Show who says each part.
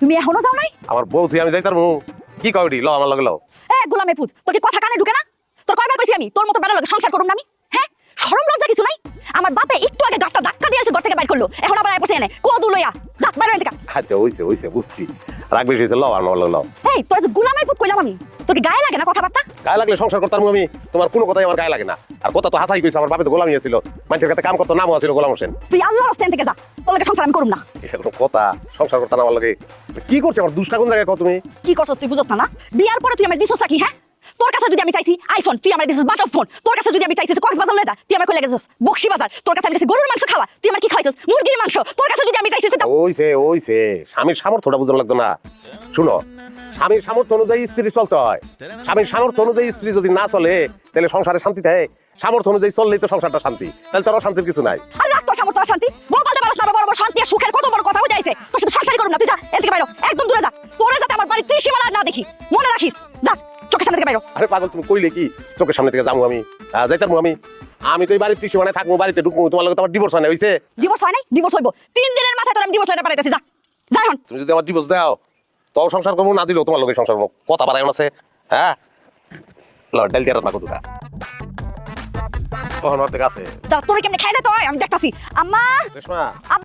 Speaker 1: তুমি এখনো যাও নাই?
Speaker 2: আমার বউ তুই আমি যাইতার কি কইডি ল আমার লগে ল।
Speaker 1: গোলামের পুত, তোর কি কথা কানে ঢুকে না? তোর কয়বার কইছি আমি তোর মতো বেড়া লগে সংসার করুম না আমি? হ্যাঁ, শরম লজ্জা কিছু নাই? আমার বাপে একটু আগে গাছটা ধাক্কা দিয়ে এসে ঘর থেকে বাইর করলো, এখন আবার আয় বসে এনে কোদু লইয়া যা বাইরে থেকে।
Speaker 2: আচ্ছা হইছে বুঝছি, রাগ বেশি হয়েছে, ল আমার লগে ল।
Speaker 1: এই তোর যে গোলামের পুত কইলাম আমি, তোর কি গায়ে লাগে না কথাবার্তা?
Speaker 2: গায়ে লাগলে সংসার করতাম আমি, তোমার কোনো কথাই আমার গায়ে লাগে না। আর কথা তো হাসাই কইছে, আমার বাপে তো গোলামি ছিল, মানুষের কাছে কাম করতো, নামও আছিল গোলাম হোসেন।
Speaker 1: তুই আল্লাহর রাস্তা থেকে যা, তোর লগে সংসার আমি করুম না।
Speaker 2: এটা কোনো কথা? সংসার করতাম আমার লগে? কি করছে আমার দুষ্টা কোন জায়গায় কও তুমি?
Speaker 1: কি করছস তুই বুঝছ না? বিয়ার পরে তুই আমার দিছস কি? হ্যাঁ, তোর কাছে যদি আমি চাইছি আইফোন, তুই আমার দিছস বাটন ফোন। তোর কাছে যদি আমি চাইছি কক্সবাজার লয়ে যা, তুই আমার কইলা গেছস বকশি বাজার। তোর কাছে আমি চাইছি গরুর মাংস খাওয়া, তুই আমার কি খাইছস? মুরগির মাংস। তোর কাছে যদি আমি চাইছি
Speaker 2: ওইছে স্বামীর সামর্থ্যটা বুঝতে লাগতো না। শুনো, স্বামীর সামর্থ্য অনুযায়ী স্ত্রী চলতে হয়। স্বামীর সামর্থ্য অনুযায়ী স্ত্রী যদি না চলে তাহলে সংসারে শান্তি থাকে। সামর্থ্য অনুযায়ী চললেই তো সংসারটা শান্তি, তাহলে তোর অশান্তির কিছু নাই।
Speaker 1: আর রাখ তোর সামর্থ্য আর শান্তি। বউ পাল্টে পালাস না, বড় বড় শান্তি আর সুখের কত বড় কথা হয়ে যাইছে। তোর সাথে সংসারই করুম না, তুই যা এর থেকে বাইরো, একদম দূরে যা। তোরে যাতে আমার বাড়ির ত্রিসীমানা আর না দেখি, মনে রাখিস। যা চোখের সামনে থেকে বাইরো।
Speaker 2: আরে পাগল, তুমি কইলে কি চোখের সামনে থেকে যাবো আমি? যাইতাম আমি তো এই বাড়ির ত্রিসীমানায় থাকবো, বাড়িতে ঢুকবো। তোমার লগে তো আমার ডিভোর্স হয় না, হইছে?
Speaker 1: ডিভোর্স হয় নাই? ডিভোর্স হইব 3 দিনের মাথায়। তোর আমি ডিভোর্স লেটার পাঠাইতেছি, যা যা এখন।
Speaker 2: তুমি যদি আমার ডিভোর্স দাও তো সংসার করবো, না দিলেও তোমার লগে সংসার করবো। কথা বাড়াই আছে। হ্যাঁ, ডাল দিয়ে রান্না করবো। তখন ওর থেকে আছে
Speaker 1: যা, তোরে কেমনে খাই দে তো আমি দেখতাছি। আম্মা
Speaker 2: রেশমা।